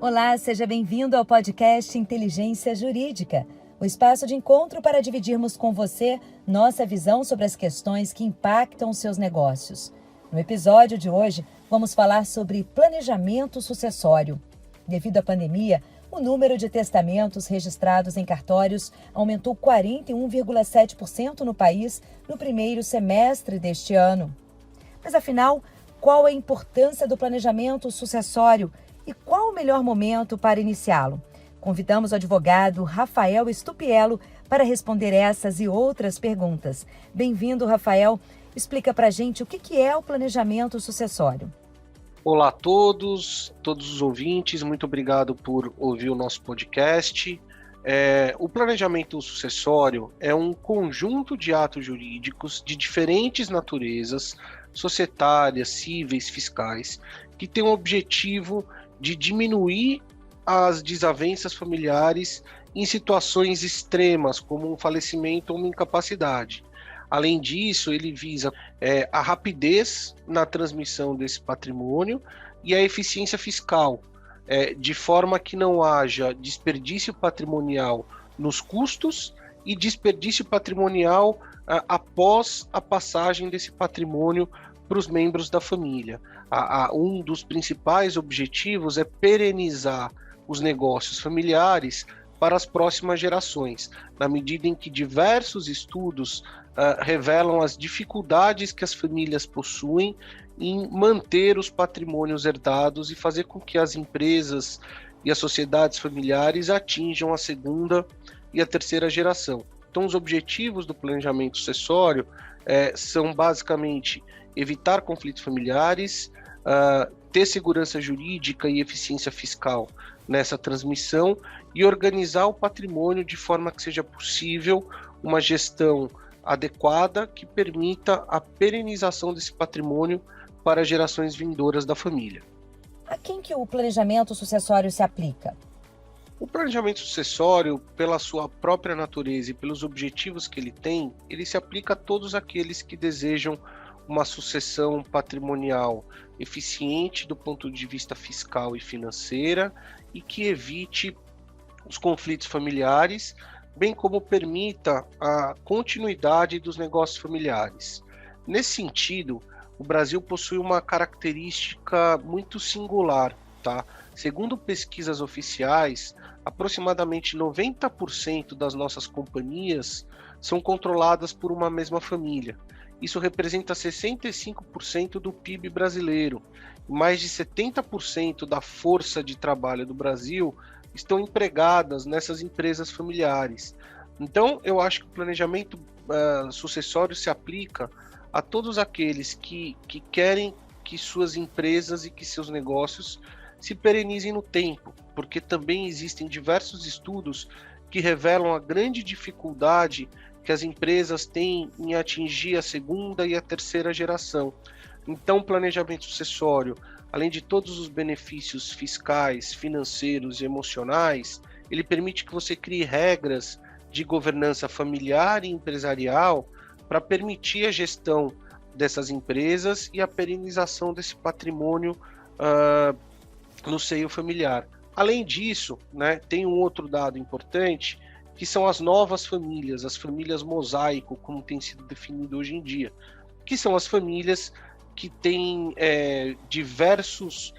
Olá, seja bem-vindo ao podcast Inteligência Jurídica, o espaço de encontro para dividirmos com você nossa visão sobre as questões que impactam os seus negócios. No episódio de hoje, vamos falar sobre planejamento sucessório. Devido à pandemia, o número de testamentos registrados em cartórios aumentou 41,7% no país no primeiro semestre deste ano. Mas afinal, qual a importância do planejamento sucessório e qual o melhor momento para iniciá-lo? Convidamos o advogado Rafael Stupiello para responder essas e outras perguntas. Bem-vindo, Rafael. Explica para a gente o que é o planejamento sucessório. Olá a todos os ouvintes, muito obrigado por ouvir o nosso podcast. O planejamento sucessório é um conjunto de atos jurídicos de diferentes naturezas, societárias, cíveis, fiscais, que tem o objetivo de diminuir as desavenças familiares em situações extremas, como um falecimento ou uma incapacidade. Além disso, ele visa a rapidez na transmissão desse patrimônio e a eficiência fiscal, de forma que não haja desperdício patrimonial nos custos e desperdício patrimonial após a passagem desse patrimônio para os membros da família. Um dos principais objetivos é perenizar os negócios familiares para as próximas gerações, na medida em que diversos estudos revelam as dificuldades que as famílias possuem em manter os patrimônios herdados e fazer com que as empresas e as sociedades familiares atinjam a segunda e a terceira geração. Então, os objetivos do planejamento sucessório são basicamente evitar conflitos familiares, ter segurança jurídica e eficiência fiscal nessa transmissão e organizar o patrimônio de forma que seja possível uma gestão adequada que permita a perenização desse patrimônio para gerações vindouras da família. A quem que o planejamento sucessório se aplica? O planejamento sucessório, pela sua própria natureza e pelos objetivos que ele tem, ele se aplica a todos aqueles que desejam uma sucessão patrimonial eficiente do ponto de vista fiscal e financeira e que evite os conflitos familiares, bem como permita a continuidade dos negócios familiares. Nesse sentido, o Brasil possui uma característica muito singular, tá? Segundo pesquisas oficiais, aproximadamente 90% das nossas companhias são controladas por uma mesma família. Isso representa 65% do PIB brasileiro. Mais de 70% da força de trabalho do Brasil estão empregadas nessas empresas familiares. Então, eu acho que o planejamento sucessório se aplica a todos aqueles que querem que suas empresas e que seus negócios se perenizem no tempo, porque também existem diversos estudos que revelam a grande dificuldade que as empresas têm em atingir a segunda e a terceira geração. Então, o planejamento sucessório, além de todos os benefícios fiscais, financeiros e emocionais, ele permite que você crie regras de governança familiar e empresarial para permitir a gestão dessas empresas e a perenização desse patrimônio no seio familiar. Além disso, tem um outro dado importante, que são as novas famílias, as famílias mosaico, como tem sido definido hoje em dia, que são as famílias que têm diversas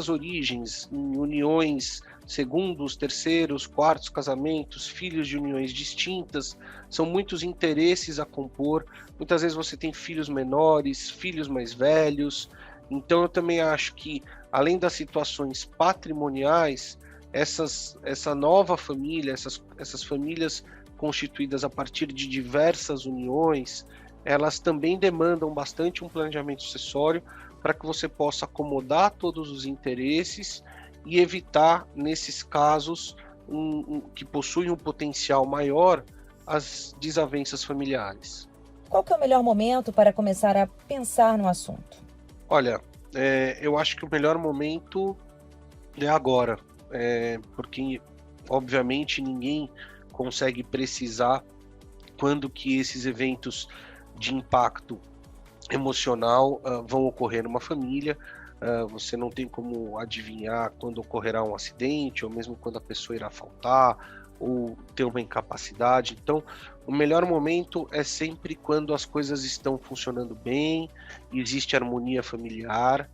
origens, em uniões segundos, terceiros, quartos casamentos, filhos de uniões distintas, são muitos interesses a compor, muitas vezes você tem filhos menores, filhos mais velhos, então eu também acho que, além das situações patrimoniais, essa nova família, essas famílias constituídas a partir de diversas uniões, elas também demandam bastante um planejamento sucessório para que você possa acomodar todos os interesses e evitar, nesses casos que possuem um potencial maior, as desavenças familiares. Qual que é o melhor momento para começar a pensar no assunto? Olha, eu acho que o melhor momento é agora. Porque, obviamente, ninguém consegue precisar quando que esses eventos de impacto emocional vão ocorrer numa família. você não tem como adivinhar quando ocorrerá um acidente, ou mesmo quando a pessoa irá faltar, ou ter uma incapacidade. Então, o melhor momento é sempre quando as coisas estão funcionando bem, existe harmonia familiar,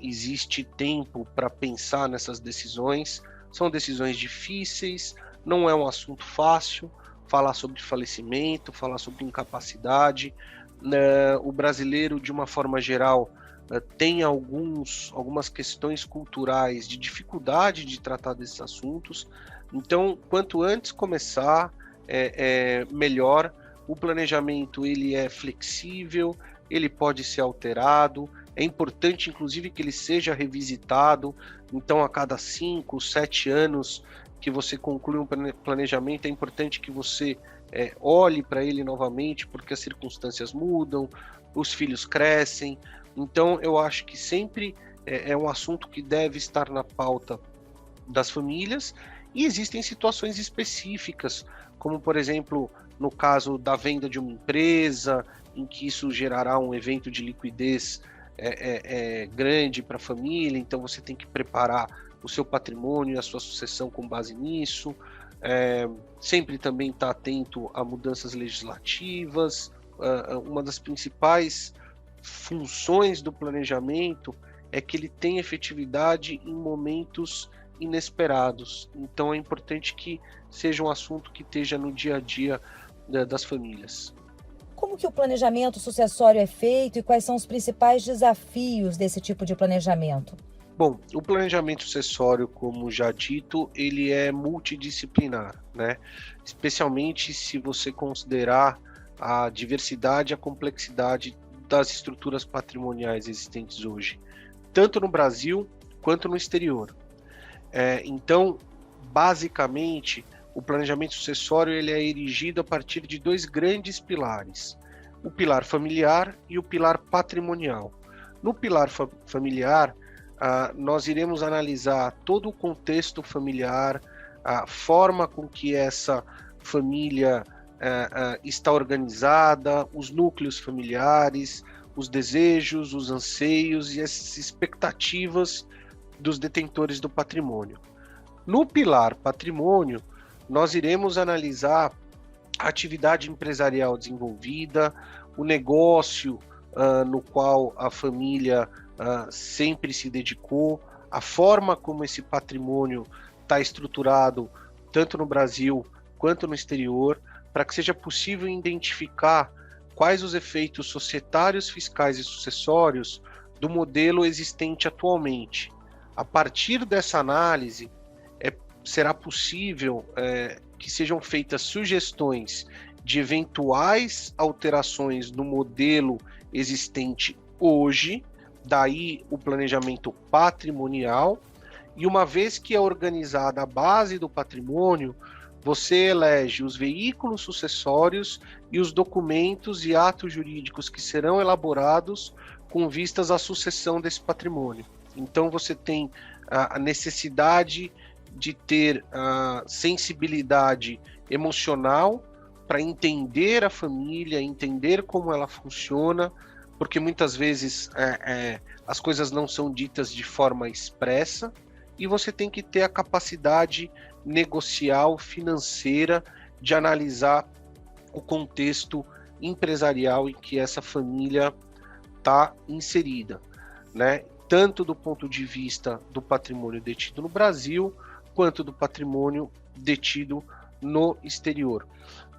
existe tempo para pensar nessas decisões. São decisões difíceis, não é um assunto fácil, falar sobre falecimento, falar sobre incapacidade. O brasileiro, de uma forma geral, tem algumas questões culturais de dificuldade de tratar desses assuntos. Então, quanto antes começar, melhor. O planejamento ele é flexível, ele pode ser alterado, é importante inclusive que ele seja revisitado. Então, a cada 5, 7 anos que você conclui um planejamento, é importante que você olhe para ele novamente, porque as circunstâncias mudam, os filhos crescem. Então, eu acho que sempre é um assunto que deve estar na pauta das famílias. E existem situações específicas, como, por exemplo, no caso da venda de uma empresa, em que isso gerará um evento de liquidez grande para a família, então você tem que preparar o seu patrimônio e a sua sucessão com base nisso. Sempre também estar atento a mudanças legislativas. Uma das principais funções do planejamento é que ele tem efetividade em momentos inesperados. Então é importante que seja um assunto que esteja no dia a dia das famílias. Como que o planejamento sucessório é feito e quais são os principais desafios desse tipo de planejamento? Bom, o planejamento sucessório, como já dito, ele é multidisciplinar, né? Especialmente se você considerar a diversidade e a complexidade das estruturas patrimoniais existentes hoje, tanto no Brasil quanto no exterior. Então, basicamente, o planejamento sucessório ele é erigido a partir de 2 grandes pilares: o pilar familiar e o pilar patrimonial. No pilar familiar, nós iremos analisar todo o contexto familiar, a forma com que essa família está organizada, os núcleos familiares, os desejos, os anseios e as expectativas dos detentores do patrimônio. No pilar patrimônio, nós iremos analisar a atividade empresarial desenvolvida, o negócio no qual a família sempre se dedicou, a forma como esse patrimônio está estruturado, tanto no Brasil quanto no exterior, para que seja possível identificar quais os efeitos societários, fiscais e sucessórios do modelo existente atualmente. A partir dessa análise, será possível que sejam feitas sugestões de eventuais alterações no modelo existente hoje, daí o planejamento patrimonial. E uma vez que é organizada a base do patrimônio, você elege os veículos sucessórios e os documentos e atos jurídicos que serão elaborados com vistas à sucessão desse patrimônio. Então você tem a necessidade de ter a sensibilidade emocional para entender a família, entender como ela funciona, porque muitas vezes as coisas não são ditas de forma expressa, e você tem que ter a capacidade negocial, financeira, de analisar o contexto empresarial em que essa família está inserida, né? Tanto do ponto de vista do patrimônio detido no Brasil, quanto do patrimônio detido no exterior.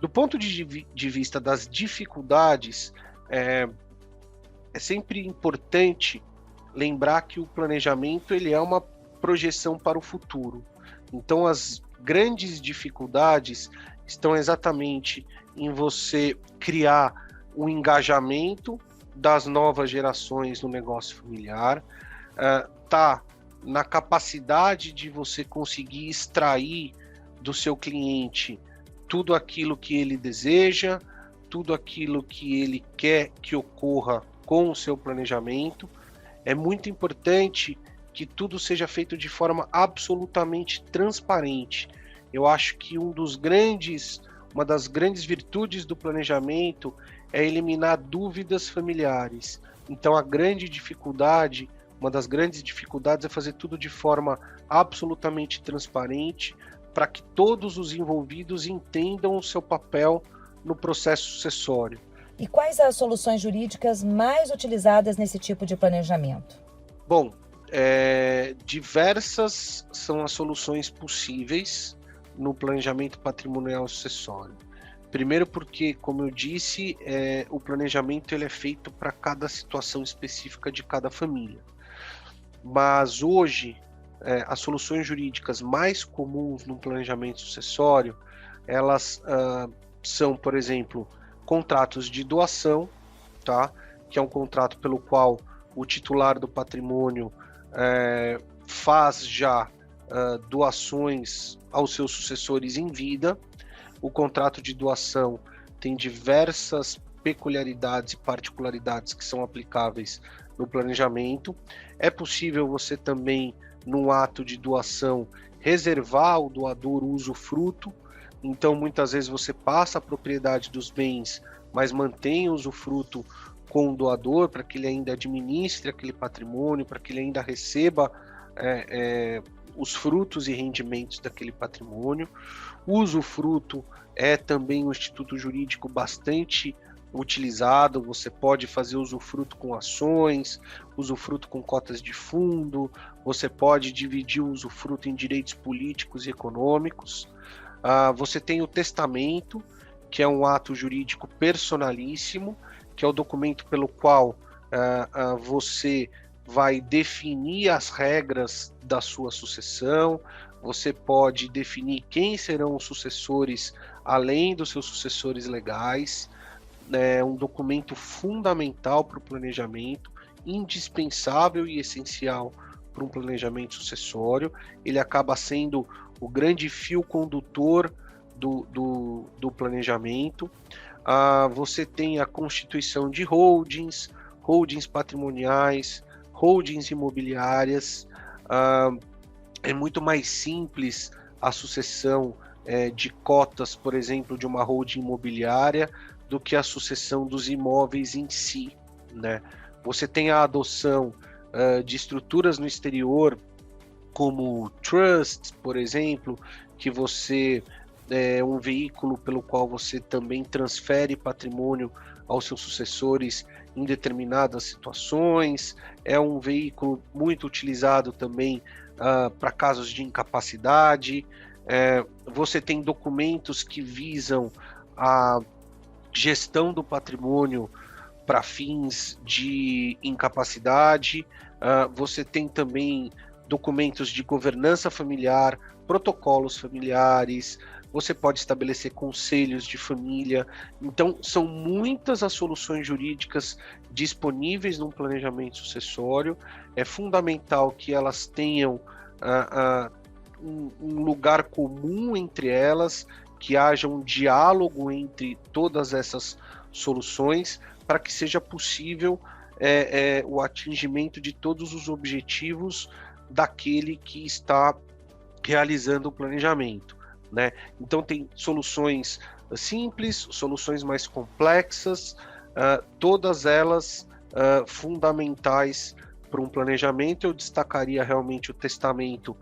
Do ponto de vista das dificuldades, é sempre importante lembrar que o planejamento ele é uma projeção para o futuro. Então, as grandes dificuldades estão exatamente em você criar um engajamento das novas gerações no negócio familiar, na capacidade de você conseguir extrair do seu cliente tudo aquilo que ele deseja, tudo aquilo que ele quer que ocorra com o seu planejamento. É muito importante que tudo seja feito de forma absolutamente transparente. Eu acho que uma das grandes virtudes do planejamento é eliminar dúvidas familiares. Então, a grande dificuldade Uma das grandes dificuldades é fazer tudo de forma absolutamente transparente, para que todos os envolvidos entendam o seu papel no processo sucessório. E quais as soluções jurídicas mais utilizadas nesse tipo de planejamento? Bom, diversas são as soluções possíveis no planejamento patrimonial sucessório. Primeiro porque, como eu disse, o planejamento ele é feito para cada situação específica de cada família. Mas hoje, as soluções jurídicas mais comuns no planejamento sucessório, elas são, por exemplo, contratos de doação, tá? Que é um contrato pelo qual o titular do patrimônio faz já doações aos seus sucessores em vida. O contrato de doação tem diversas peculiaridades e particularidades que são aplicáveis no planejamento. É possível você também, no ato de doação, reservar ao doador o usufruto. Então, muitas vezes você passa a propriedade dos bens, mas mantém o usufruto com o doador para que ele ainda administre aquele patrimônio, para que ele ainda receba os frutos e rendimentos daquele patrimônio. O usufruto é também um instituto jurídico bastante utilizado. Você pode fazer usufruto com ações, usufruto com cotas de fundo, você pode dividir o usufruto em direitos políticos e econômicos. Você tem o testamento, que é um ato jurídico personalíssimo, que é o documento pelo qual você vai definir as regras da sua sucessão. Você pode definir quem serão os sucessores, além dos seus sucessores legais. É um documento fundamental para o planejamento, indispensável e essencial para um planejamento sucessório. Ele acaba sendo o grande fio condutor do planejamento. Você tem a constituição de holdings patrimoniais, holdings imobiliárias. É muito mais simples a sucessão de cotas, por exemplo, de uma holding imobiliária, do que a sucessão dos imóveis em si, né? Você tem a adoção de estruturas no exterior, como trusts, por exemplo, que você é um veículo pelo qual você também transfere patrimônio aos seus sucessores em determinadas situações. É um veículo muito utilizado também para casos de incapacidade. Você tem documentos que visam a gestão do patrimônio para fins de incapacidade. Você tem também documentos de governança familiar, protocolos familiares. Você pode estabelecer conselhos de família. Então, são muitas as soluções jurídicas disponíveis no planejamento sucessório. É fundamental que elas tenham um lugar comum entre elas, que haja um diálogo entre todas essas soluções, para que seja possível o atingimento de todos os objetivos daquele que está realizando o planejamento, né? Então tem soluções simples, soluções mais complexas, todas elas fundamentais para um planejamento. Eu destacaria realmente o testamento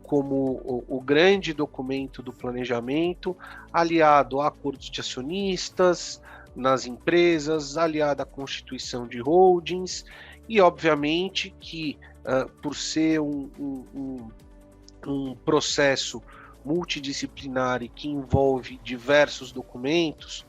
como o grande documento do planejamento, aliado a acordos de acionistas nas empresas, aliado à constituição de holdings, e obviamente que por ser um processo multidisciplinar e que envolve diversos documentos,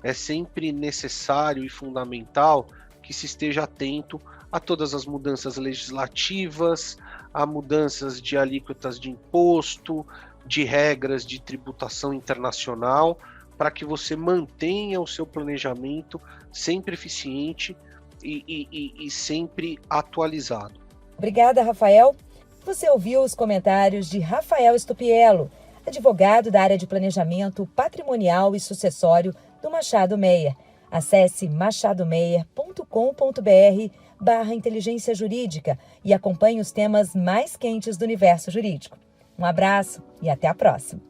é sempre necessário e fundamental que se esteja atento a todas as mudanças legislativas, a mudanças de alíquotas de imposto, de regras de tributação internacional, para que você mantenha o seu planejamento sempre eficiente e sempre atualizado. Obrigada, Rafael. Você ouviu os comentários de Rafael Stupiello, advogado da área de planejamento patrimonial e sucessório do Machado Meyer. Acesse machadomeyer.com.br/inteligência jurídica e acompanhe os temas mais quentes do universo jurídico. Um abraço e até a próxima.